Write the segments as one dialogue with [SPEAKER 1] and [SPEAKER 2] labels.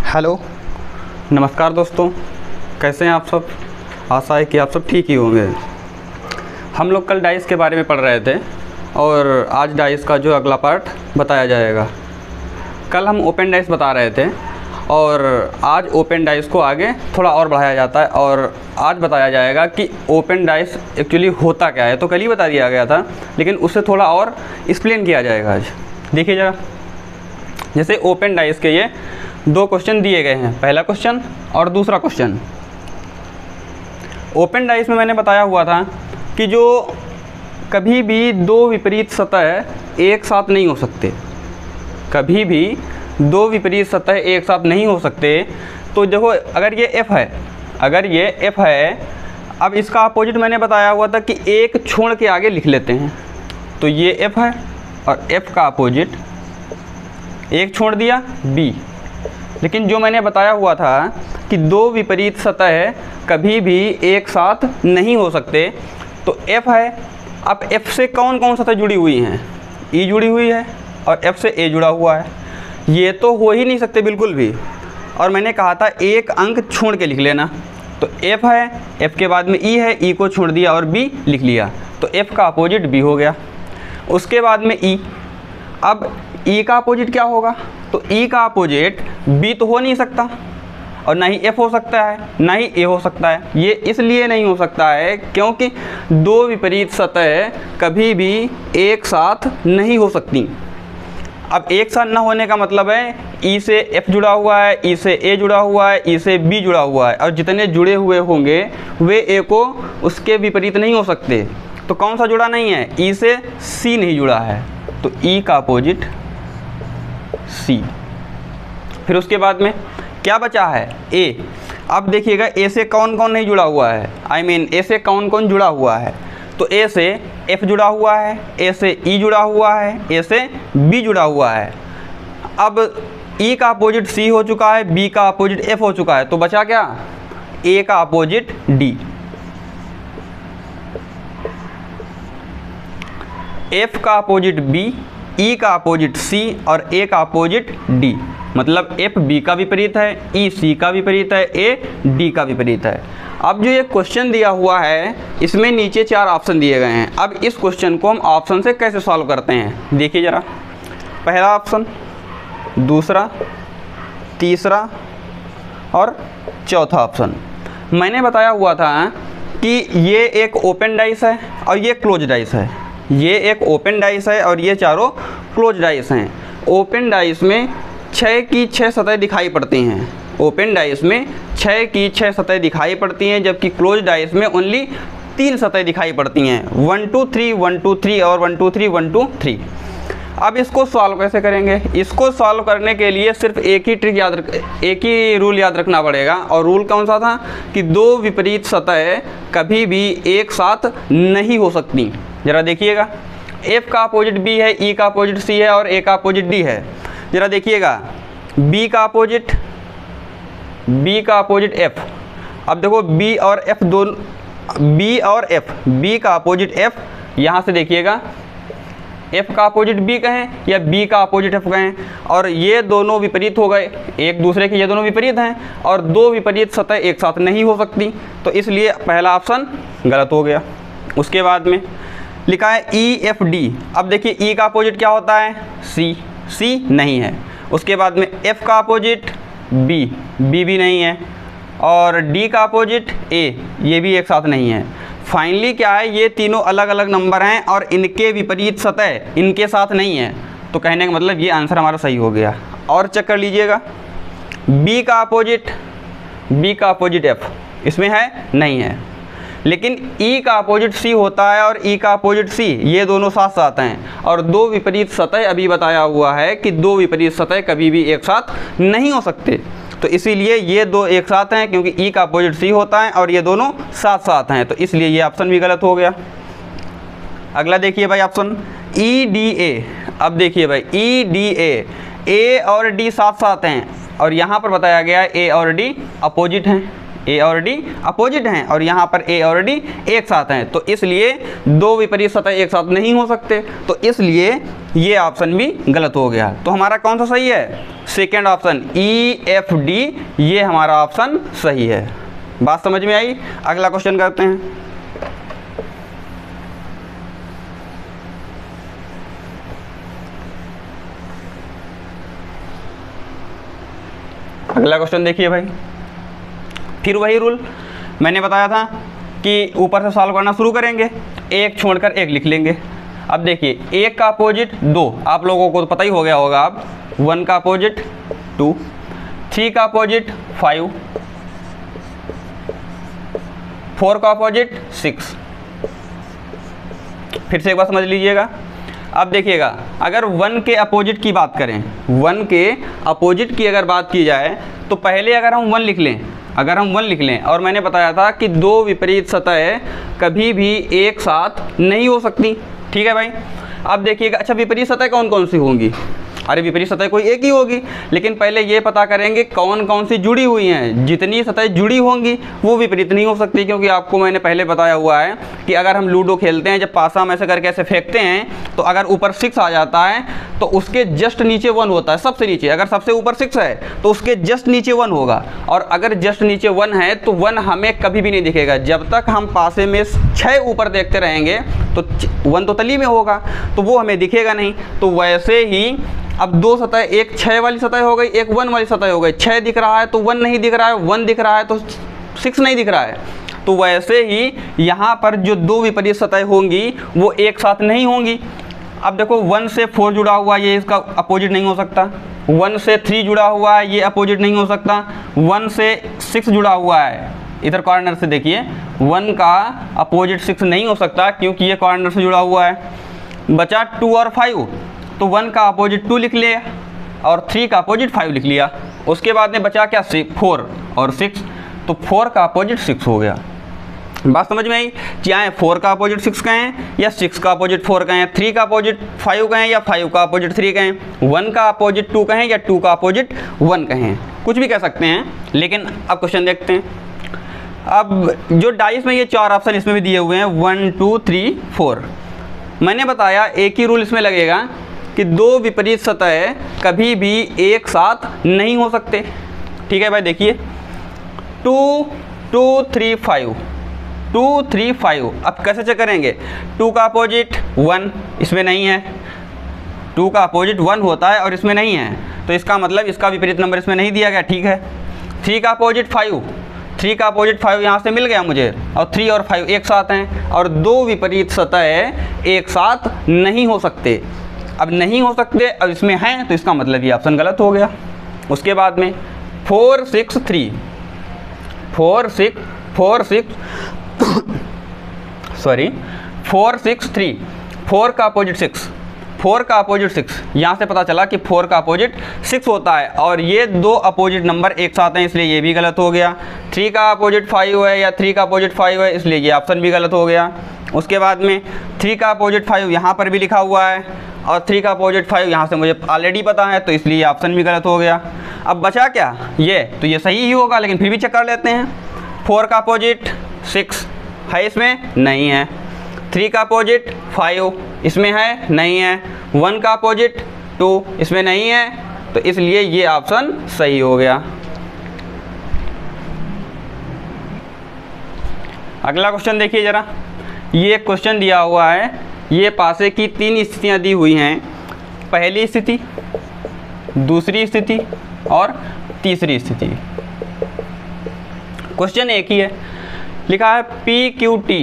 [SPEAKER 1] Hello, नमस्कार दोस्तों, कैसे हैं आप सब। आशा है कि आप सब ठीक ही होंगे। हम लोग कल डाइस के बारे में पढ़ रहे थे और आज डाइस का जो अगला पार्ट बताया जाएगा। कल हम ओपन डाइस बता रहे थे और आज ओपन डाइस को आगे थोड़ा और बढ़ाया जाता है और आज बताया जाएगा कि ओपन डाइस एक्चुअली होता क्या है। तो कल ही बता दिया गया था, लेकिन उससे थोड़ा और एक्सप्लेन किया जाएगा आज। देखिए ज़रा, जैसे ओपन डाइस के ये दो क्वेश्चन दिए गए हैं, पहला क्वेश्चन और दूसरा क्वेश्चन। ओपन डाइस में मैंने बताया हुआ था कि जो कभी भी दो विपरीत सतह एक साथ नहीं हो सकते, कभी भी दो विपरीत सतह एक साथ नहीं हो सकते। तो देखो, अगर ये F है, अगर ये F है, अब इसका अपोजिट मैंने बताया हुआ था कि एक छोड़ के आगे लिख लेते हैं। तो ये F है और F का अपोजिट एक छोड़ दिया B। लेकिन जो मैंने बताया हुआ था कि दो विपरीत सतह कभी भी एक साथ नहीं हो सकते, तो F है। अब F से कौन कौन सतह जुड़ी हुई हैं? E जुड़ी हुई है और F से A जुड़ा हुआ है। ये तो हो ही नहीं सकते बिल्कुल भी। और मैंने कहा था एक अंक छोड़ के लिख लेना। तो F है, F के बाद में E है, E को छोड़ दिया और B लिख लिया, तो F का अपोजिट B हो गया। उसके बाद में E, अब E का अपोजिट क्या होगा? तो E का अपोजिट B तो हो नहीं सकता और ना ही F हो सकता है, ना ही A हो सकता है। ये इसलिए नहीं हो सकता है क्योंकि दो विपरीत सतह कभी भी एक साथ नहीं हो सकती। अब एक साथ ना होने का मतलब है E से F जुड़ा हुआ है, E से A जुड़ा हुआ है, E से B जुड़ा हुआ है, और जितने जुड़े हुए होंगे वे A को उसके विपरीत नहीं हो सकते। तो कौन सा जुड़ा नहीं है? E से C नहीं जुड़ा है, तो E का अपोजिट C। फिर उसके बाद में क्या बचा है? A। अब देखिएगा A से कौन कौन नहीं जुड़ा हुआ है, A से कौन कौन जुड़ा हुआ है। तो A से F जुड़ा हुआ है, A से E जुड़ा हुआ है, A से B जुड़ा हुआ है। अब E का अपोजिट C हो चुका है, B का अपोजिट F हो चुका है, तो बचा क्या? A का अपोजिट D। F का अपोजिट B, E का अपोजिट C और A का अपोजिट D। मतलब F B का विपरीत है, E C का विपरीत है, A D का विपरीत है। अब जो ये क्वेश्चन दिया हुआ है इसमें नीचे चार ऑप्शन दिए गए हैं। अब इस क्वेश्चन को हम ऑप्शन से कैसे सॉल्व करते हैं, देखिए ज़रा। पहला ऑप्शन, दूसरा, तीसरा और चौथा ऑप्शन। मैंने बताया हुआ था कि ये एक ओपन डाइस है और ये क्लोज डाइस है। ये एक ओपन डाइस है और ये चारों क्लोज डाइस हैं। ओपन डाइस में 6 की 6 सतह दिखाई पड़ती हैं। ओपन डाइस में 6 की 6 सतह दिखाई पड़ती हैं, जबकि क्लोज डाइस में ओनली 3 सतह दिखाई पड़ती हैं, 1 2 3 1 2 3 और 1 2 3 1 2 3। अब इसको सॉल्व कैसे करेंगे? इसको सॉल्व करने के लिए सिर्फ एक ही रूल याद रखना पड़ेगा। और रूल कौन सा था? कि दो विपरीत सतह कभी भी एक साथ नहीं हो सकती। ज़रा देखिएगा, F का अपोजिट B है, E का अपोजिट C है और A का अपोजिट D है। ज़रा देखिएगा, B का अपोजिट F। अब देखो B और F दोनों, B और F, B का अपोजिट F, यहाँ से देखिएगा F का अपोजिट B कहें या B का अपोजिट F कहें, और ये दोनों विपरीत हो गए एक दूसरे के, ये दोनों विपरीत हैं और दो विपरीत सतह एक साथ नहीं हो सकती, तो इसलिए पहला ऑप्शन गलत हो गया। उसके बाद में लिखा है EFD। अब देखिए E का अपोजिट क्या होता है? C नहीं है। उसके बाद में F का अपोजिट B भी नहीं है, और D का अपोजिट A, ये भी एक साथ नहीं है। फाइनली क्या है? ये तीनों अलग अलग नंबर हैं और इनके विपरीत सतह इनके साथ नहीं है। तो कहने का मतलब ये आंसर हमारा सही हो गया। और चेक कर लीजिएगा, B का अपोजिट F इसमें है? नहीं है। लेकिन E का अपोजिट C होता है और E का अपोजिट C, ये दोनों साथ साथ हैं। और दो विपरीत सतह अभी बताया हुआ है कि दो विपरीत सतह कभी भी एक साथ नहीं हो सकते, तो इसीलिए ये दो एक साथ हैं क्योंकि E का अपोजिट C होता है और ये दोनों साथ साथ हैं, तो इसलिए ये ऑप्शन भी गलत हो गया। अगला देखिए भाई, ऑप्शन EDA। अब देखिए भाई, EDA, A और D साथ साथ हैं और यहाँ पर बताया गया है A और D अपोजिट हैं। ए और डी अपोजिट हैं और यहाँ पर ए और डी एक साथ हैं, तो इसलिए दो विपरीत सतह एक साथ नहीं हो सकते, तो इसलिए ये ऑप्शन भी गलत हो गया। तो हमारा कौन सा सही है? Second option E F D, ये हमारा ऑप्शन सही है। बात समझ में आई? अगला क्वेश्चन करते हैं। अगला क्वेश्चन देखिए भाई, फिर वही रूल मैंने बताया था कि ऊपर से सॉल्व करना शुरू करेंगे, एक छोड़कर एक लिख लेंगे। अब देखिए, एक का अपोजिट 2, आप लोगों को तो पता ही हो गया होगा। अब 1 का अपोजिट 2, 3 का अपोजिट 5, 4 का अपोजिट 6। फिर से एक बार समझ लीजिएगा। अब देखिएगा, अगर 1 के अपोजिट की बात करें, 1 के अपोजिट की अगर बात की जाए तो पहले अगर हम 1 लिख लें, और मैंने बताया था कि दो विपरीत सतह कभी भी एक साथ नहीं हो सकती। ठीक है भाई। अब देखिएगा, अच्छा विपरीत सतह कौन कौन सी होंगी? अरे विपरीत सतह कोई एक ही होगी, लेकिन पहले ये पता करेंगे कौन कौन सी जुड़ी हुई हैं। जितनी सतह जुड़ी होंगी वो विपरीत नहीं हो सकती, क्योंकि आपको मैंने पहले बताया हुआ है कि अगर हम लूडो खेलते हैं, जब पासा हम ऐसे करके ऐसे फेंकते हैं, तो अगर ऊपर 6 आ जाता है तो उसके जस्ट नीचे 1 होता है, सबसे नीचे। अगर सबसे ऊपर 6 है तो उसके जस्ट नीचे 1 होगा, और अगर जस्ट नीचे 1 है तो 1 हमें कभी भी नहीं दिखेगा। जब तक हम पासे में 6 ऊपर देखते रहेंगे तो 1 तो तली में होगा, तो वो हमें दिखेगा नहीं। तो वैसे ही अब दो सतह, एक 6 वाली सतह हो गई, एक 1 वाली सतह हो गई। 6 दिख रहा है तो 1 नहीं दिख रहा है, 1 दिख रहा है तो 6 नहीं दिख रहा है। तो वैसे ही यहाँ पर जो दो विपरीत सतह होंगी वो एक साथ नहीं होंगी। अब देखो, 1 से 4 जुड़ा हुआ है, ये इसका अपोजिट नहीं हो सकता। 1 से 3 जुड़ा हुआ है, ये अपोजिट नहीं हो सकता। 1 से 6 जुड़ा हुआ है, इधर कॉर्नर से देखिए, 1 का अपोजिट 6 नहीं हो सकता क्योंकि ये कॉर्नर से जुड़ा हुआ है। बचा 2 और 5, तो 1 का अपोजिट 2 लिख लिया और 3 का अपोजिट 5 लिख लिया। उसके बाद में बचा क्या? 4 और 6, तो 4 का अपोजिट 6 हो गया। बात समझ में आई? चाहे 4 का अपोजिट 6 कहें या 6 का अपोजिट 4 कहें, 3 का अपोजिट 5 कहें या 5 का अपोजिट 3 कहें, 1 का अपोजिट 2 कहें या 2 का अपोजिट 1 कहें, कुछ भी कह सकते हैं। लेकिन अब क्वेश्चन देखते हैं। अब जो डाइस में ये 4 ऑप्शन इसमें भी दिए हुए हैं, 1 2 3 4, मैंने बताया एक ही रूल इसमें लगेगा कि दो विपरीत सतह कभी भी एक साथ नहीं हो सकते। ठीक है भाई। देखिए, 2 2 3 5, 2 3 5। अब कैसे चेक करेंगे? 2 का अपोजिट 1 इसमें नहीं है, 2 का अपोजिट 1 होता है और इसमें नहीं है, तो इसका मतलब इसका विपरीत नंबर इसमें नहीं दिया गया। ठीक है। 3 का अपोजिट 5, 3 का अपोजिट 5 यहाँ से मिल गया मुझे, और 3 और 5 एक साथ हैं, और दो विपरीत सतह एक साथ नहीं हो सकते। अब नहीं हो सकते, अब इसमें हैं, तो इसका मतलब ये ऑप्शन गलत हो गया। उसके बाद में 4 6 3, 4 6 सॉरी 4 6 3, 4 का अपोजिट 6, 4 का अपोजिट 6, यहाँ से पता चला कि 4 का अपोजिट 6 होता है, और ये दो अपोजिट नंबर एक साथ हैं, इसलिए ये भी गलत हो गया। 3 का अपोजिट 5 है या 3 का अपोजिट 5 है, इसलिए ये ऑप्शन भी गलत हो गया। उसके बाद में 3 का अपोजिट 5 यहाँ पर भी लिखा हुआ है, और 3 का अपोजिट 5 यहाँ से मुझे ऑलरेडी पता है, तो इसलिए ऑप्शन भी गलत हो गया। अब बचा क्या? ये तो ये सही ही होगा, लेकिन फिर भी चेक कर लेते हैं। 4 का अपोजिट 6 है, इसमें नहीं है। 3 का अपोजिट 5 इसमें है, नहीं है। 1 का अपोजिट 2 इसमें नहीं है, तो इसलिए ये ऑप्शन सही हो गया। अगला क्वेश्चन देखिए जरा, ये क्वेश्चन दिया हुआ है, ये पासे की 3 स्थितियाँ दी हुई हैं, पहली स्थिति, दूसरी स्थिति और तीसरी स्थिति। क्वेश्चन एक ही है, लिखा है PQT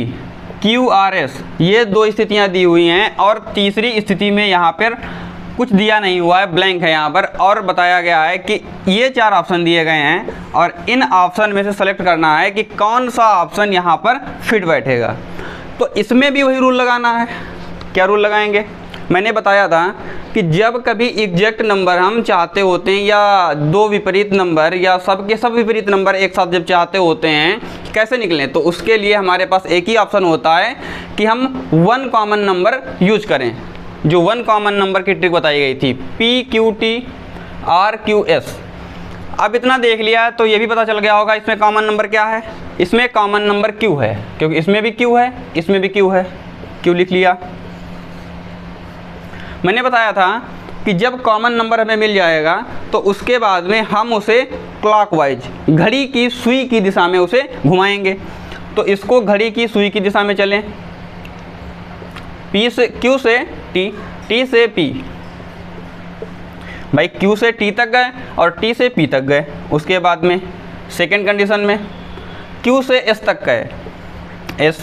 [SPEAKER 1] QRS, ये दो स्थितियाँ दी हुई हैं, और तीसरी स्थिति में यहाँ पर कुछ दिया नहीं हुआ है, ब्लैंक है यहाँ पर, और बताया गया है कि ये 4 ऑप्शन दिए गए हैं, और इन ऑप्शन में से सेलेक्ट करना है कि कौन सा ऑप्शन यहाँ पर फिट बैठेगा। तो इसमें भी वही रूल लगाना है। क्या रूल लगाएंगे? मैंने बताया था कि जब कभी एग्जैक्ट नंबर हम चाहते होते हैं, या दो विपरीत नंबर या सब के सब विपरीत नंबर एक साथ जब चाहते होते हैं कैसे निकलें, तो उसके लिए हमारे पास एक ही ऑप्शन होता है कि हम 1 कॉमन नंबर यूज करें। जो 1 कॉमन नंबर की ट्रिक बताई गई थी, PQT RQS। अब इतना देख लिया तो ये भी पता चल गया होगा इसमें कॉमन नंबर क्या है। इसमें कॉमन नंबर क्यू है, क्योंकि इसमें भी क्यू है, इसमें भी क्यू है, क्यू लिख लिया। मैंने बताया था कि जब कॉमन नंबर हमें मिल जाएगा तो उसके बाद में हम उसे क्लॉकवाइज घड़ी की सुई की दिशा में उसे घुमाएंगे। तो इसको घड़ी की सुई की दिशा में चलें, पी से क्यू से टी, टी से पी, भाई क्यू से टी तक गए और टी से पी तक गए। उसके बाद में सेकेंड कंडीशन में क्यू से एस तक गए, एस,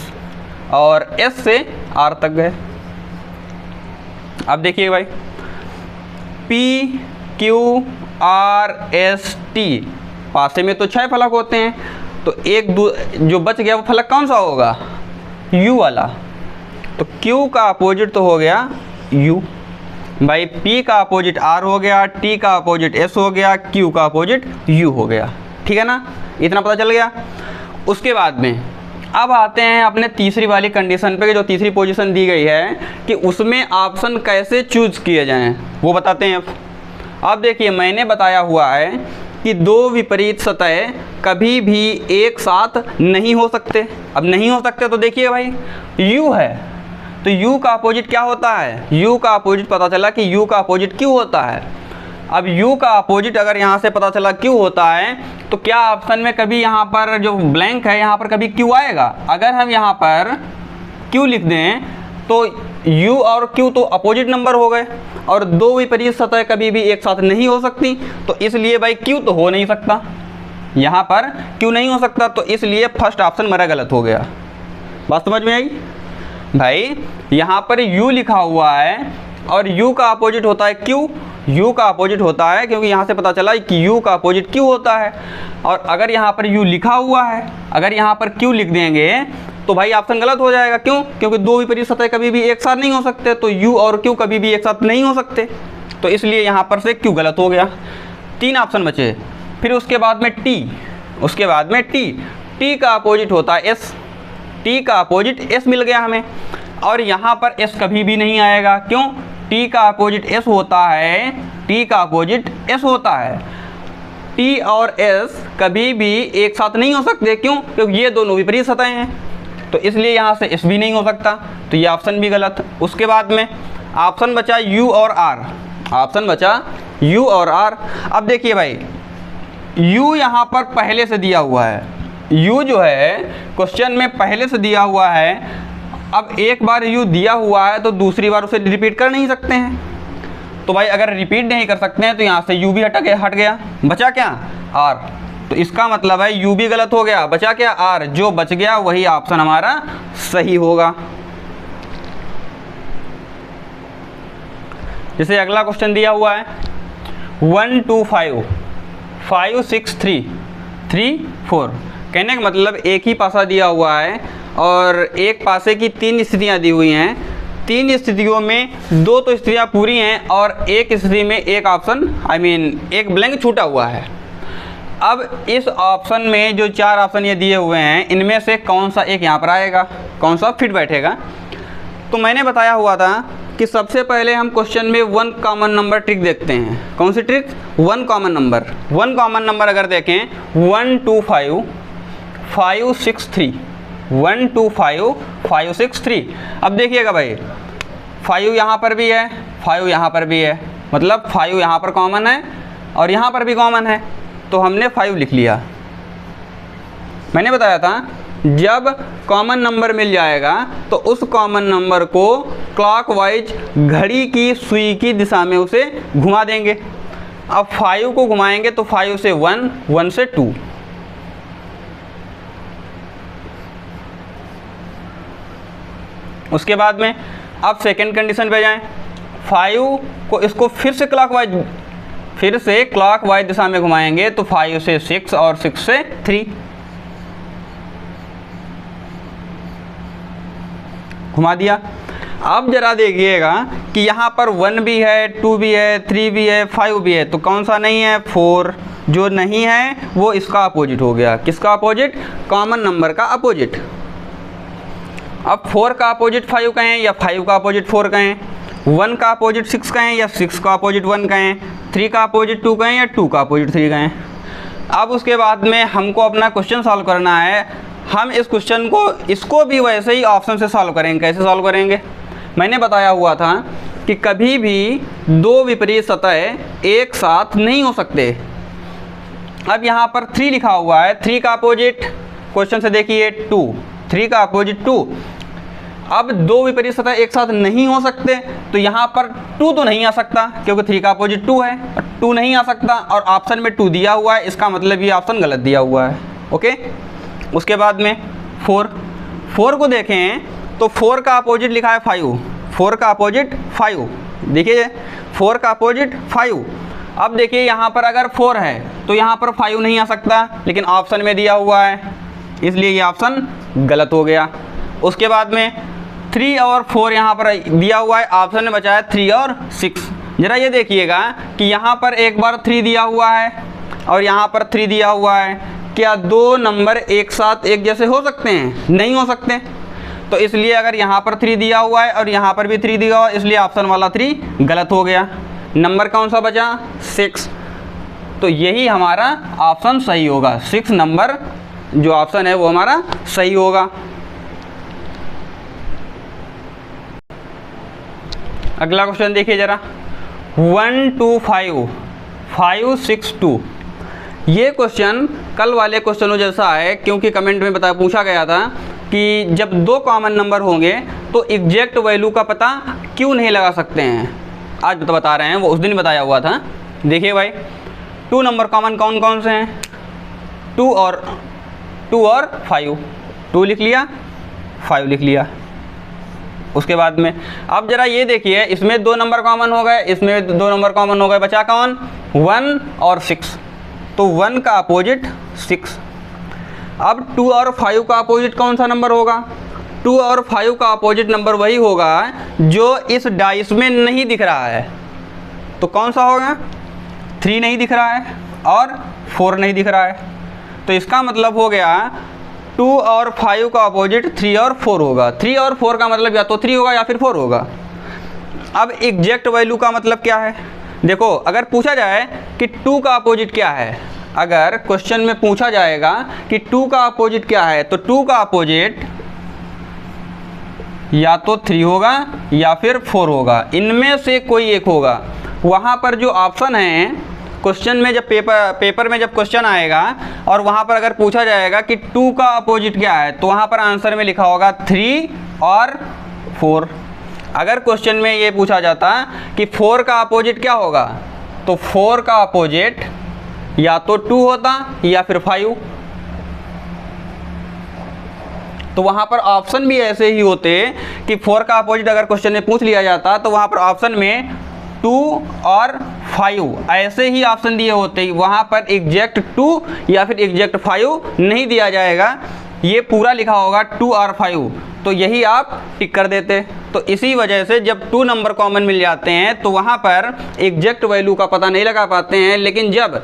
[SPEAKER 1] और एस से आर तक गए। अब देखिए भाई P Q R S T, पासे में तो 6 फलक होते हैं, तो एक जो बच गया वो फलक कौन सा होगा, यू वाला। तो क्यू का अपोजिट तो हो गया यू, भाई पी का अपोजिट आर हो गया, टी का अपोजिट एस हो गया, क्यू का अपोजिट यू हो गया। ठीक है ना, इतना पता चल गया। उसके बाद में अब आते हैं अपने तीसरी वाली कंडीशन पे, जो तीसरी पोजीशन दी गई है कि उसमें ऑप्शन कैसे चूज किए जाएं, वो बताते हैं। अब देखिए मैंने बताया हुआ है कि दो विपरीत सतह कभी भी एक साथ नहीं हो सकते। अब नहीं हो सकते तो देखिए भाई u है, तो u का अपोजिट क्या होता है, u का अपोजिट पता चला कि u का अपोजिट q होता है। अब u का अपोजिट अगर यहाँ से पता चला q होता है तो क्या ऑप्शन में कभी यहाँ पर जो ब्लैंक है यहाँ पर कभी q आएगा। अगर हम यहाँ पर q लिख दें तो u और q तो अपोजिट नंबर हो गए, और दो विपरीत सतह कभी भी एक साथ नहीं हो सकती, तो इसलिए भाई q तो हो नहीं सकता, यहाँ पर q नहीं हो सकता, तो इसलिए फर्स्ट ऑप्शन मेरा गलत हो गया। बात समझ में आई भाई, यहाँ पर u लिखा हुआ है और u का अपोजिट होता है q, u का अपोजिट होता है क्योंकि यहाँ से पता चला कि u का अपोजिट q होता है। और अगर यहाँ पर u लिखा हुआ है, अगर यहाँ पर q लिख देंगे तो भाई ऑप्शन गलत हो जाएगा। क्यों? क्योंकि दो विपरीत सतह कभी भी एक साथ नहीं हो सकते, तो u और q कभी भी एक साथ नहीं हो सकते, तो इसलिए यहाँ पर से q गलत हो गया। 3 ऑप्शन बचे। फिर उसके बाद में t, उसके बाद में t का अपोजिट होता है s, t का अपोजिट s मिल गया हमें, और यहाँ पर s कभी भी नहीं आएगा। क्यों? t का अपोजिट s होता है, t का अपोजिट s होता है, t और s कभी भी एक साथ नहीं हो सकते। क्यों? क्योंकि ये दोनों विपरीत सतह हैं, तो इसलिए यहाँ से s भी नहीं हो सकता, तो ये ऑप्शन भी गलत। उसके बाद में ऑप्शन बचा u और r, ऑप्शन बचा u और r। अब देखिए भाई u यहाँ पर पहले से दिया हुआ है, u जो है क्वेश्चन में पहले से दिया हुआ है। अब एक बार u दिया हुआ है तो दूसरी बार उसे रिपीट कर नहीं सकते हैं, तो भाई अगर रिपीट नहीं कर सकते हैं तो यहाँ से u भी हट गया, बचा क्या r, तो इसका मतलब है u भी गलत हो गया, बचा क्या r, जो बच गया वही ऑप्शन हमारा सही होगा। जैसे अगला क्वेश्चन दिया हुआ है 1 2 5 5 6 3 3 4, कहने का मतलब एक ही पासा दिया हुआ है और एक पासे की 3 स्थितियाँ दी हुई हैं। 3 स्थितियों में 2 तो स्थितियाँ पूरी हैं और एक स्थिति में एक ऑप्शन एक ब्लैंक छूटा हुआ है। अब इस ऑप्शन में जो 4 ऑप्शन ये दिए हुए हैं, इनमें से कौन सा एक यहाँ पर आएगा, कौन सा फिट बैठेगा। तो मैंने बताया हुआ था कि सबसे पहले हम क्वेश्चन में 1 कॉमन नंबर ट्रिक देखते हैं। कौन सी trick? 1 common number. 1 common number अगर देखें 1 2 5 5 6 3, 1 2 5 5 6 3। अब देखिएगा भाई 5 यहाँ पर भी है, 5 यहाँ पर भी है, मतलब 5 यहाँ पर कॉमन है और यहाँ पर भी कॉमन है, तो हमने 5 लिख लिया। मैंने बताया था जब कॉमन नंबर मिल जाएगा तो उस कॉमन नंबर को क्लॉकवाइज घड़ी की सुई की दिशा में उसे घुमा देंगे। अब 5 को घुमाएंगे तो 5 से 1, 1 से 2, उसके बाद में अब सेकेंड कंडीशन पे जाएं। 5 को इसको फिर से क्लॉकवाइज दिशा में घुमाएंगे तो 5 से 6 और 6 से 3 घुमा दिया। अब जरा देखिएगा कि यहाँ पर 1 भी है, 2 भी है, 3 भी है, 5 भी है, तो कौन सा नहीं है? 4। जो नहीं है वो इसका अपोजिट हो गया। किसका अपोजिट? कॉमन नंबर का अपोजिट। अब 4 का अपोजिट 5 कहें या 5 का अपोजिट 4 कहें, 1 का अपोजिट 6 कहें या 6 का अपोजिट 1 कहें, 3 का अपोजिट 2 कहें या 2 का अपोजिट 3 कहें। अब उसके बाद में हमको अपना क्वेश्चन सॉल्व करना है। हम इस क्वेश्चन को इसको भी वैसे ही ऑप्शन से सॉल्व करेंगे। कैसे सॉल्व करेंगे? मैंने बताया हुआ था कि कभी भी दो विपरीत सतह एक साथ नहीं हो सकते। अब यहाँ पर 3 लिखा हुआ है, 3 का अपोजिट क्वेश्चन से देखिए 2, 3 का अपोजिट 2। अब दो विपरीत सतह एक साथ नहीं हो सकते, तो यहाँ पर 2 तो नहीं आ सकता क्योंकि 3 का अपोजिट 2 है, 2 नहीं आ सकता और ऑप्शन में 2 दिया हुआ है, इसका मतलब ये ऑप्शन गलत दिया हुआ है। ओके, उसके बाद में 4 को देखें तो 4 का अपोजिट लिखा है 5, 4 का अपोजिट 5, देखिए 4 का अपोजिट 5। अब देखिए यहाँ पर अगर 4 है तो यहाँ पर 5 नहीं आ सकता, लेकिन ऑप्शन में दिया हुआ है, इसलिए ये ऑप्शन गलत हो गया। उसके बाद में 3 और 4 यहाँ पर दिया हुआ है, ऑप्शन में बचा है 3 और 6। ज़रा ये देखिएगा कि यहाँ पर एक बार 3 दिया हुआ है और यहाँ पर 3 दिया हुआ है, क्या दो नंबर एक साथ एक जैसे हो सकते हैं? नहीं हो सकते। तो इसलिए अगर यहाँ पर 3 दिया हुआ है और यहाँ पर भी 3 दिया हुआ है, इसलिए ऑप्शन वाला 3 गलत हो गया। नंबर कौन सा बचा? 6। तो यही हमारा ऑप्शन सही होगा, 6 नंबर जो ऑप्शन है वो हमारा सही होगा। अगला क्वेश्चन देखिए ज़रा, 1 2 5 5 6 2। ये क्वेश्चन कल वाले क्वेश्चनों जैसा है, क्योंकि कमेंट में पूछा गया था कि जब दो कॉमन नंबर होंगे तो एग्जैक्ट वैल्यू का पता क्यों नहीं लगा सकते हैं। आज तो बता रहे हैं, वो उस दिन बताया हुआ था। देखिए भाई, 2 नंबर कॉमन कौन कौन से हैं? 2 और 5, 2 लिख लिया, 5 लिख लिया। उसके बाद में अब जरा ये देखिए, इसमें 2 नंबर कॉमन हो गए, इसमें 2 नंबर कॉमन हो गए, बचा कौन? 1 और 6। तो 1 का अपोजिट 6। अब 2 और 5 का अपोजिट कौन सा नंबर होगा? 2 और 5 का अपोजिट नंबर वही होगा जो इस डाइस में नहीं दिख रहा है। तो कौन सा होगा? 3 नहीं दिख रहा है और 4 नहीं दिख रहा है। तो इसका मतलब हो गया 2 और 5 का अपोजिट 3 और 4 होगा। 3 और 4 का मतलब या तो 3 होगा या फिर 4 होगा। अब एग्जैक्ट वैल्यू का मतलब क्या है? देखो, अगर पूछा जाए कि 2 का अपोजिट क्या है, अगर क्वेश्चन में पूछा जाएगा कि 2 का अपोजिट क्या है, तो 2 का अपोजिट या तो 3 होगा या फिर 4 होगा, इनमें से कोई एक होगा। वहाँ पर जो ऑप्शन है क्वेश्चन में, जब पेपर में जब क्वेश्चन आएगा और वहाँ पर अगर पूछा जाएगा कि 2 का अपोजिट क्या है, तो वहाँ पर आंसर में लिखा होगा 3 और 4। अगर क्वेश्चन में ये पूछा जाता कि 4 का अपोजिट क्या होगा, तो 4 का अपोजिट या तो 2 होता या फिर 5। तो वहाँ पर ऑप्शन भी ऐसे ही होते कि 4 का अपोजिट अगर क्वेश्चन में पूछ लिया जाता तो वहाँ पर ऑप्शन में 2 और 5 ऐसे ही ऑप्शन दिए होते, वहाँ पर एग्जैक्ट 2 या फिर एग्जैक्ट 5 नहीं दिया जाएगा, ये पूरा लिखा होगा 2 और 5। तो यही आप टिक कर देते। तो इसी वजह से जब 2 नंबर कॉमन मिल जाते हैं तो वहाँ पर एग्जैक्ट वैल्यू का पता नहीं लगा पाते हैं, लेकिन जब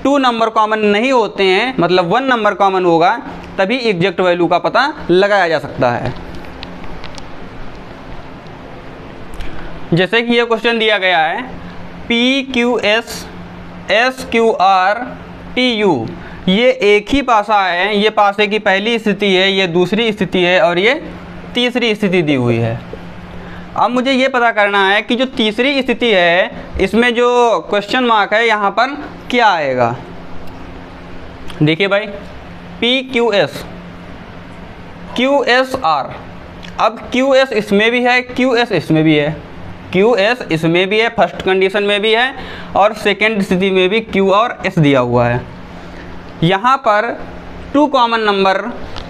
[SPEAKER 1] 2 नंबर कॉमन नहीं होते हैं, मतलब 1 नंबर कॉमन होगा, तभी एग्जैक्ट वैल्यू का पता लगाया जा सकता है। जैसे कि ये क्वेश्चन दिया गया है, PQS SQR TU, ये एक ही पासा है। ये पासे की पहली स्थिति है, ये दूसरी स्थिति है और ये तीसरी स्थिति दी हुई है। अब मुझे ये पता करना है कि जो तीसरी स्थिति है, इसमें जो क्वेश्चन मार्क है यहाँ पर क्या आएगा। देखिए भाई, PQS QSR, अब QS इसमें भी है, QS इसमें भी है, QS इसमें भी है, फर्स्ट कंडीशन में भी है और सेकेंड स्थिति में भी Q और S दिया हुआ है। यहाँ पर 2 कॉमन नंबर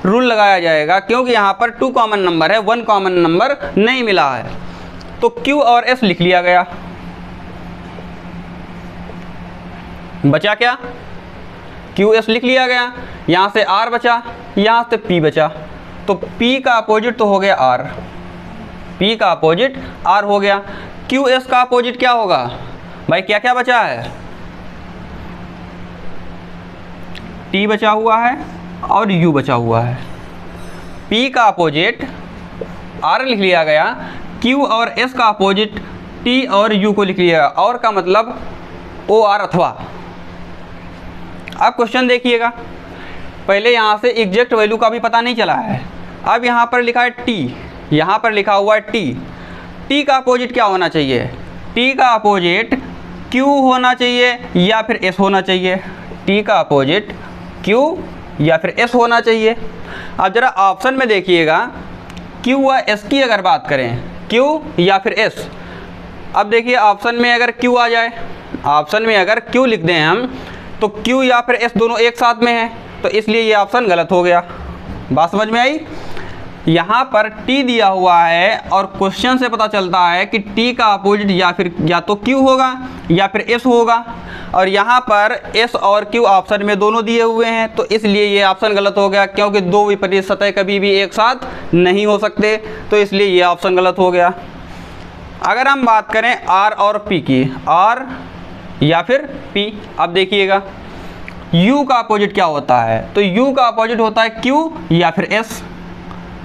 [SPEAKER 1] रूल लगाया जाएगा, क्योंकि यहाँ पर 2 कॉमन नंबर है, 1 कॉमन नंबर नहीं मिला है। तो Q और S लिख लिया गया, बचा क्या? QS लिख लिया गया, यहाँ से R बचा, यहाँ से P बचा। तो P का अपोजिट तो हो गया R, P का अपोजिट R हो गया। QS का अपोजिट क्या होगा भाई? क्या क्या बचा है? T बचा हुआ है और U बचा हुआ है। P का अपोजिट R लिख लिया गया, Q और S का अपोजिट T और U को लिख लिया गया। और का मतलब OR अथवा, अब क्वेश्चन देखिएगा, पहले यहाँ से एग्जैक्ट वैल्यू का भी पता नहीं चला है। अब यहाँ पर लिखा है टी, यहाँ पर लिखा हुआ है टी। टी का अपोजिट क्या होना चाहिए? टी का अपोजिट क्यू होना चाहिए या फिर एस होना चाहिए। टी का अपोजिट क्यू या फिर एस होना चाहिए। अब ज़रा ऑप्शन में देखिएगा, क्यू व एस की अगर बात करें, क्यू या फिर एस। अब देखिए ऑप्शन में अगर क्यू आ जाए, ऑप्शन में अगर क्यू लिख दें हम, तो क्यू या फिर एस दोनों एक साथ में है, तो इसलिए ये ऑप्शन गलत हो गया। बात समझ में आई? यहाँ पर टी दिया हुआ है और क्वेश्चन से पता चलता है कि टी का अपोजिट या तो क्यू होगा या फिर एस होगा, और यहाँ पर एस और क्यू ऑप्शन में दोनों दिए हुए हैं, तो इसलिए ये ऑप्शन गलत हो गया, क्योंकि दो विपरीत सतह कभी भी एक साथ नहीं हो सकते, तो इसलिए ये ऑप्शन गलत हो गया। अगर हम बात करें आर और पी की, आर या फिर पी, अब देखिएगा U का अपोजिट क्या होता है? तो U का अपोजिट होता है Q या फिर S।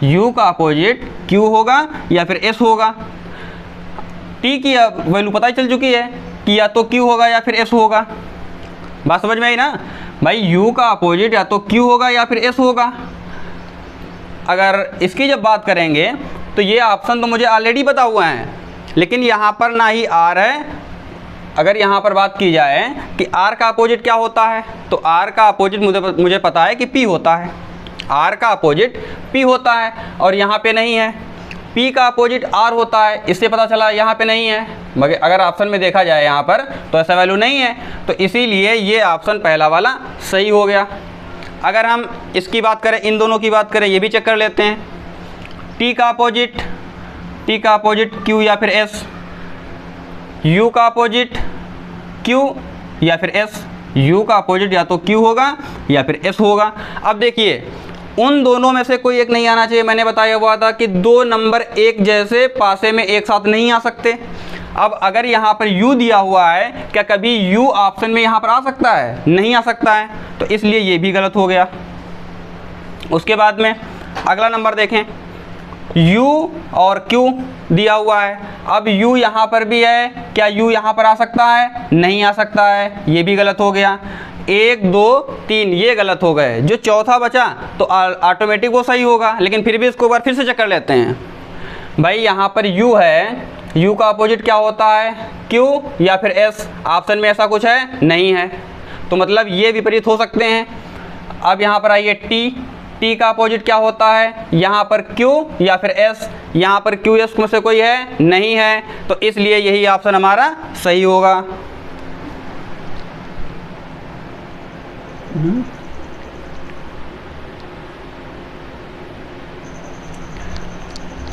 [SPEAKER 1] U का अपोजिट Q होगा या फिर S होगा। T की वैल्यू पता ही चल चुकी है कि या तो Q होगा या फिर S होगा। बात समझ में आई ना भाई? U का अपोजिट या तो Q होगा या फिर S होगा। अगर इसकी जब बात करेंगे तो ये ऑप्शन तो मुझे ऑलरेडी पता हुआ है, लेकिन यहाँ पर ना ही R है। अगर यहाँ पर बात की जाए कि R का अपोजिट क्या होता है, तो R का अपोजिट मुझे पता है कि P होता है। R का अपोजिट P होता है और यहाँ पे नहीं है। P का अपोजिट R होता है, इससे पता चला यहाँ पे नहीं है। मगर अगर ऑप्शन में देखा जाए यहाँ पर तो ऐसा वैल्यू नहीं है, तो इसीलिए ये ऑप्शन पहला वाला सही हो गया। अगर हम इसकी बात करें, इन दोनों की बात करें, ये भी चेक कर लेते हैं। T का अपोजिट Q या फिर S, U का अपोजिट Q या फिर S। U का अपोजिट या तो Q होगा या फिर S होगा। अब देखिए उन दोनों में से कोई एक नहीं आना चाहिए। मैंने बताया हुआ था कि दो नंबर एक जैसे पासे में एक साथ नहीं आ सकते। अब अगर यहाँ पर U दिया हुआ है, क्या कभी U ऑप्शन में यहाँ पर आ सकता है? नहीं आ सकता है, तो इसलिए ये भी गलत हो गया। उसके बाद में अगला नंबर देखें, U और Q दिया हुआ है। अब U यहाँ पर भी है, क्या U यहाँ पर आ सकता है? नहीं आ सकता है, ये भी गलत हो गया। 1 2 3 ये गलत हो गए। जो चौथा बचा तो ऑटोमेटिक वो सही होगा, लेकिन फिर भी इसको एक बार फिर से चेक कर लेते हैं। भाई यहाँ पर U है, U का अपोजिट क्या होता है? Q या फिर S। ऑप्शन में ऐसा कुछ है? नहीं है, तो मतलब ये विपरीत हो सकते हैं। अब यहाँ पर आइए T का अपोजिट क्या होता है? यहाँ पर Q या फिर S। यहाँ पर Q S में से कोई है? नहीं है, तो इसलिए यही ऑप्शन हमारा सही होगा।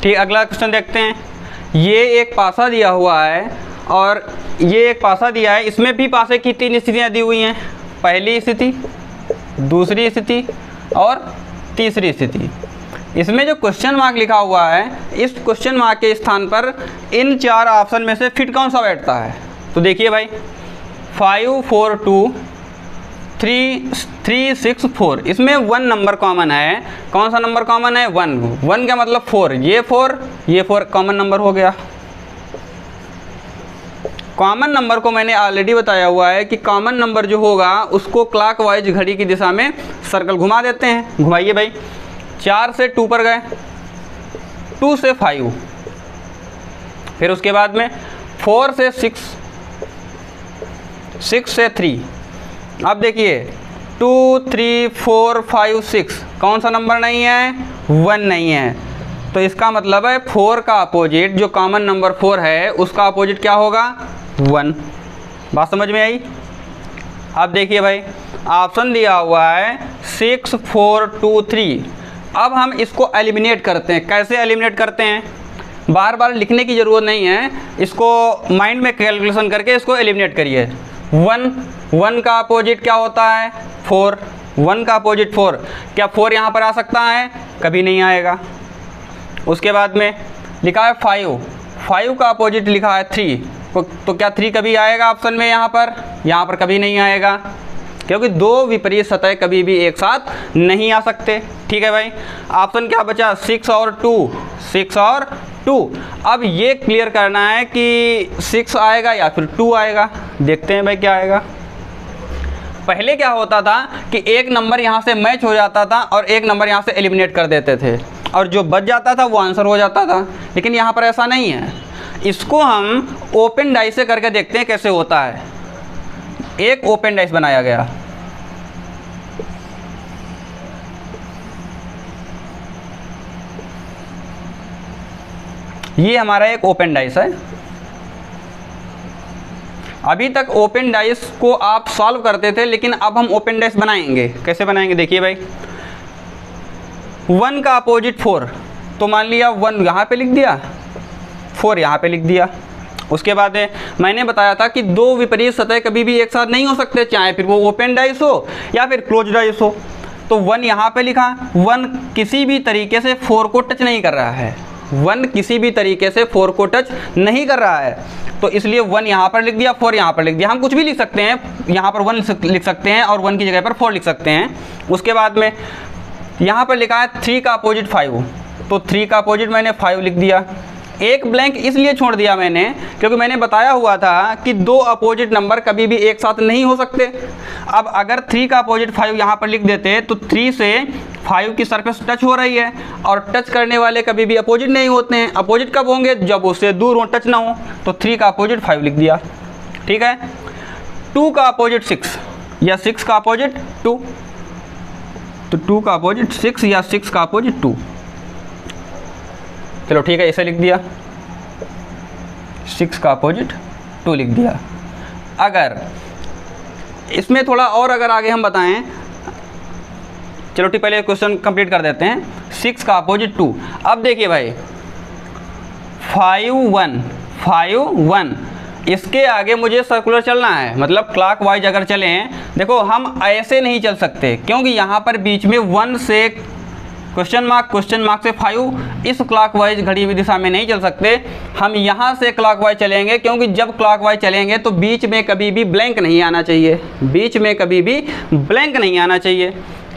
[SPEAKER 1] ठीक, अगला क्वेश्चन देखते हैं। ये एक पासा दिया हुआ है और ये एक पासा दिया है, इसमें भी पासे की 3 स्थितियाँ दी हुई हैं। पहली स्थिति, दूसरी स्थिति और तीसरी स्थिति। इसमें जो क्वेश्चन मार्क लिखा हुआ है, इस क्वेश्चन मार्क के स्थान पर इन 4 ऑप्शन में से फिट कौन सा बैठता है? तो देखिए भाई, 5 4 2 3 3 6 4, इसमें 1 नंबर कॉमन है। कौन सा नंबर कॉमन है? 1 का मतलब 4, ये 4 कॉमन नंबर हो गया। कॉमन नंबर को मैंने ऑलरेडी बताया हुआ है कि कॉमन नंबर जो होगा उसको क्लॉकवाइज घड़ी की दिशा में सर्कल घुमा देते हैं। घुमाइए भाई, 4 से 2 पर गए, 2 से 5, फिर उसके बाद में 4 से 6, 6 से 3। अब देखिए 2 3 4 5 6, कौन सा नंबर नहीं है? 1 नहीं है, तो इसका मतलब है 4 का अपोजिट, जो कॉमन नंबर 4 है, उसका अपोजिट क्या होगा? 1। बात समझ में आई? अब देखिए भाई, ऑप्शन दिया हुआ है 6 4 2 3। अब हम इसको एलिमिनेट करते हैं। कैसे एलिमिनेट करते हैं? बार बार लिखने की ज़रूरत नहीं है, इसको माइंड में कैलकुलेशन करके इसको एलिमिनेट करिए। 1 का अपोजिट क्या होता है? 4। 1 का अपोजिट 4, क्या 4 यहाँ पर आ सकता है? कभी नहीं आएगा। उसके बाद में लिखा है 5 का अपोजिट लिखा है 3, तो क्या 3 कभी आएगा ऑप्शन में? यहाँ पर कभी नहीं आएगा, क्योंकि दो विपरीत सतह कभी भी एक साथ नहीं आ सकते। ठीक है भाई, ऑप्शन क्या बचा? 6 और 2। अब ये क्लियर करना है कि 6 आएगा या फिर 2 आएगा। देखते हैं भाई क्या आएगा। पहले क्या होता था कि एक नंबर यहाँ से मैच हो जाता था और एक नंबर यहाँ से एलिमिनेट कर देते थे, और जो बच जाता था वो आंसर हो जाता था। लेकिन यहाँ पर ऐसा नहीं है। इसको हम ओपन डाइस से करके देखते हैं कैसे होता है। एक ओपन डाइस बनाया गया, ये हमारा एक ओपन डाइस है। अभी तक ओपन डाइस को आप सॉल्व करते थे, लेकिन अब हम ओपन डाइस बनाएंगे। कैसे बनाएंगे देखिए भाई, 1 का अपोजिट 4, तो मान लिया 1 यहाँ पे लिख दिया, 4 यहाँ पे लिख दिया। उसके बाद मैंने बताया था कि दो विपरीत सतह कभी भी एक साथ नहीं हो सकते, चाहे फिर वो ओपन डाइस हो या फिर क्लोज डाइस हो। तो 1 यहाँ पे लिखा, 1 किसी भी तरीके से 4 को टच नहीं कर रहा है, 1 किसी भी तरीके से 4 को टच नहीं कर रहा है, तो इसलिए 1 यहाँ पर लिख दिया, 4 यहाँ पर लिख दिया। हम कुछ भी लिख सकते हैं, यहाँ पर 1 लिख सकते हैं और 1 की जगह पर 4 लिख सकते हैं। उसके बाद में यहाँ पर लिखा है 3 का अपोजिट 5, तो 3 का अपोजिट मैंने 5 लिख दिया। एक ब्लैंक इसलिए छोड़ दिया मैंने क्योंकि मैंने बताया हुआ था कि दो अपोजिट नंबर कभी भी एक साथ नहीं हो सकते। अब अगर 3 का अपोजिट 5 यहाँ पर लिख देते तो 3 से 5 की सरफेस टच हो रही है, और टच करने वाले कभी भी अपोजिट नहीं होते हैं। अपोजिट कब होंगे, जब उससे दूर हो, टच ना हो। तो 3 का अपोजिट 5 लिख दिया, ठीक है। 2 का अपोजिट 6 या 6 का अपोजिट 2, तो 2 का अपोजिट 6 या 6 का अपोजिट 2, चलो ठीक है, इसे लिख दिया। 6 का अपोजिट 2 लिख दिया। अगर इसमें थोड़ा और अगर आगे हम बताएं, चलो ठीक, पहले क्वेश्चन कंप्लीट कर देते हैं। 6 का अपोजिट 2, अब देखिए भाई 5 1 5 1, इसके आगे मुझे सर्कुलर चलना है, मतलब क्लॉकवाइज अगर चलें, देखो हम ऐसे नहीं चल सकते क्योंकि यहाँ पर बीच में 1 से क्वेश्चन मार्क से 5 इस क्लॉकवाइज घड़ी हुई दिशा में नहीं चल सकते। हम यहाँ से क्लॉकवाइज चलेंगे, क्योंकि जब क्लॉकवाइज चलेंगे तो बीच में कभी भी ब्लैंक नहीं आना चाहिए, बीच में कभी भी ब्लैंक नहीं आना चाहिए।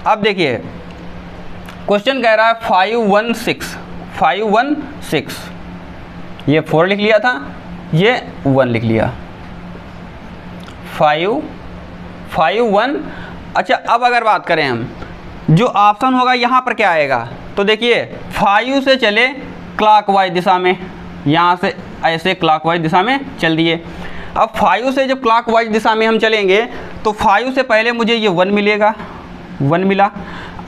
[SPEAKER 1] अब देखिए क्वेश्चन कह रहा है 5 1 6 5 1 6, ये 4 लिख लिया था, ये 1 लिख लिया, 5 5 1। अच्छा, अब अगर बात करें हम, जो ऑप्शन होगा यहाँ पर क्या आएगा, तो देखिए 5 से चले क्लॉकवाइज दिशा में, यहाँ से ऐसे क्लॉकवाइज दिशा में चल दिए। अब 5 से जब क्लॉकवाइज दिशा में हम चलेंगे तो 5 से पहले मुझे ये 1 मिलेगा, 1 मिला,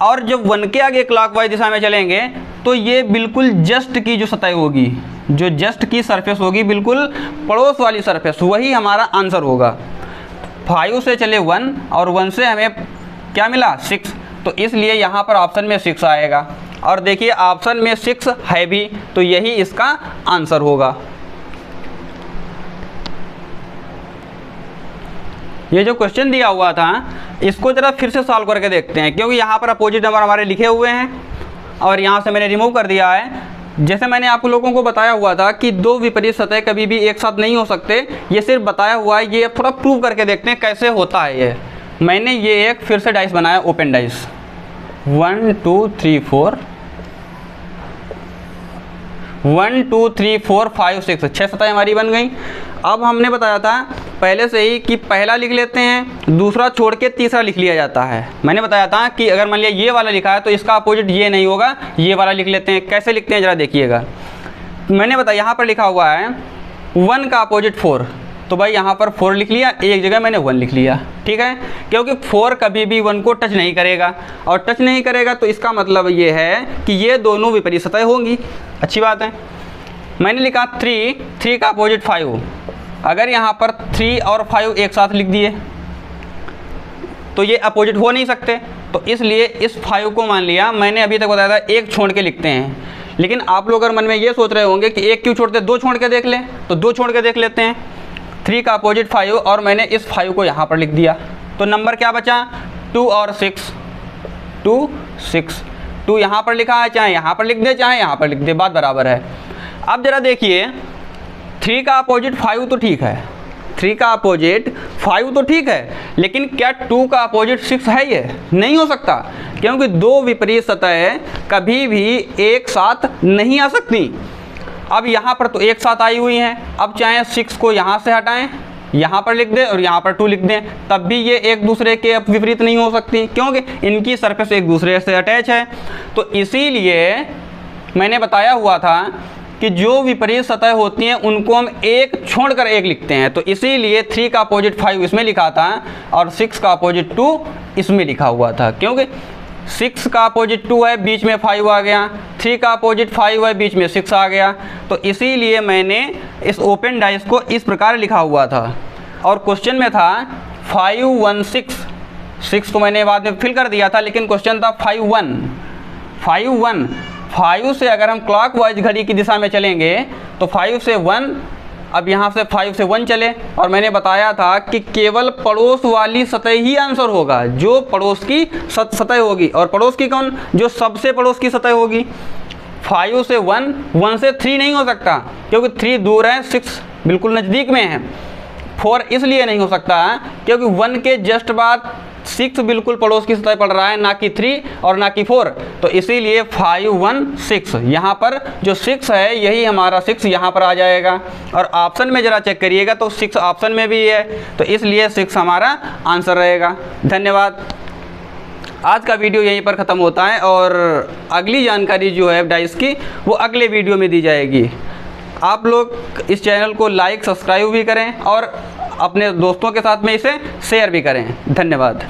[SPEAKER 1] और जब 1 के आगे क्लॉकवाइज दिशा में चलेंगे तो ये बिल्कुल जस्ट की जो सतह होगी, जो जस्ट की सरफेस होगी, बिल्कुल पड़ोस वाली सरफेस, वही हमारा आंसर होगा। 5 से चले 1 और 1 से हमें क्या मिला, 6, तो इसलिए यहाँ पर ऑप्शन में 6 आएगा। और देखिए ऑप्शन में 6 है भी, तो यही इसका आंसर होगा। ये जो क्वेश्चन दिया हुआ था इसको जरा फिर से सॉल्व करके देखते हैं, क्योंकि यहाँ पर अपोजिट नंबर हमारे लिखे हुए हैं और यहाँ से मैंने रिमूव कर दिया है। जैसे मैंने आप लोगों को बताया हुआ था कि दो विपरीत सतह कभी भी एक साथ नहीं हो सकते, ये सिर्फ बताया हुआ है, ये थोड़ा प्रूव करके देखते हैं कैसे होता है। ये मैंने ये एक फिर से डाइस बनाया, ओपन डाइस, 1 2 3 4 1 2 3 4 5 6, 6 सतह हमारी बन गई। अब हमने बताया था पहले से ही कि पहला लिख लेते हैं, दूसरा छोड़ के तीसरा लिख लिया जाता है। मैंने बताया था कि अगर मान लिया ये वाला लिखा है तो इसका अपोजिट ये नहीं होगा, ये वाला लिख लेते हैं। कैसे लिखते हैं ज़रा देखिएगा। मैंने बताया यहाँ पर लिखा हुआ है 1 का अपोजिट 4, तो भाई यहाँ पर 4 लिख लिया, एक जगह मैंने 1 लिख लिया, ठीक है, क्योंकि 4 कभी भी 1 को टच नहीं करेगा, और टच नहीं करेगा तो इसका मतलब ये है कि ये दोनों विपरीत सतह होंगी। अच्छी बात है। मैंने लिखा 3 का अपोजिट 5, अगर यहाँ पर 3 और 5 एक साथ लिख दिए तो ये अपोजिट हो नहीं सकते, तो इसलिए इस 5 को मान लिया, मैंने अभी तक बताया था एक छोड़ के लिखते हैं, लेकिन आप लोग अगर मन में ये सोच रहे होंगे कि एक क्यों छोड़ते, 2 छोड़ के देख लें, तो 2 छोड़ के देख लेते हैं। 3 का अपोजिट 5 और मैंने इस 5 को यहाँ पर लिख दिया, तो नंबर क्या बचा, 2 और 6, 2 6, 2 यहाँ पर लिखा है, चाहे यहाँ पर लिख दे चाहे यहाँ पर लिख दे, बात बराबर है। अब जरा देखिए 3 का अपोजिट 5 तो ठीक है, 3 का अपोजिट 5 तो ठीक है, लेकिन क्या 2 का अपोजिट 6 है? ये नहीं हो सकता, क्योंकि दो विपरीत सतह कभी भी एक साथ नहीं आ सकती। अब यहाँ पर तो एक साथ आई हुई हैं, अब चाहे 6 को यहाँ से हटाएं यहाँ पर लिख दें और यहाँ पर 2 लिख दें, तब भी ये एक दूसरे के विपरीत नहीं हो सकती, क्योंकि इनकी सरफेस एक दूसरे से अटैच है। तो इसीलिए मैंने बताया हुआ था कि जो विपरीत सतह होती हैं उनको हम एक छोड़कर एक लिखते हैं। तो इसीलिए 3 का अपोजिट 5 इसमें लिखा था और 6 का अपोजिट 2 इसमें लिखा हुआ था, क्योंकि 6 का अपोजिट 2 है, बीच में 5 आ गया, 3 का अपोजिट 5 है, बीच में 6 आ गया। तो इसीलिए मैंने इस ओपन डाइस को इस प्रकार लिखा हुआ था। और क्वेश्चन में था 5 1 6 तो मैंने बाद में फिल कर दिया था, लेकिन क्वेश्चन था 5 1 5 से अगर हम क्लॉकवाइज घड़ी की दिशा में चलेंगे तो 5 से 1, अब यहाँ से 5 से 1 चले, और मैंने बताया था कि केवल पड़ोस वाली सतह ही आंसर होगा, जो पड़ोस की सतह होगी। और पड़ोस की कौन? जो सबसे पड़ोस की सतह होगी। 5 से 1, 1 से 3 नहीं हो सकता, क्योंकि 3 दूर है, 6 बिल्कुल नज़दीक में है। 4 इसलिए नहीं हो सकता क्योंकि 1 के जस्ट बाद 6 बिल्कुल पड़ोस की सतह पड़ रहा है, ना कि 3 और ना कि 4। तो इसीलिए 5 1 6, यहाँ पर जो 6 है यही हमारा 6 यहाँ पर आ जाएगा। और ऑप्शन में ज़रा चेक करिएगा तो 6 ऑप्शन में भी है, तो इसलिए 6 हमारा आंसर रहेगा। धन्यवाद। आज का वीडियो यहीं पर ख़त्म होता है और अगली जानकारी जो है डाइस की वो अगले वीडियो में दी जाएगी। आप लोग इस चैनल को लाइक सब्सक्राइब भी करें और अपने दोस्तों के साथ में इसे शेयर भी करें। धन्यवाद।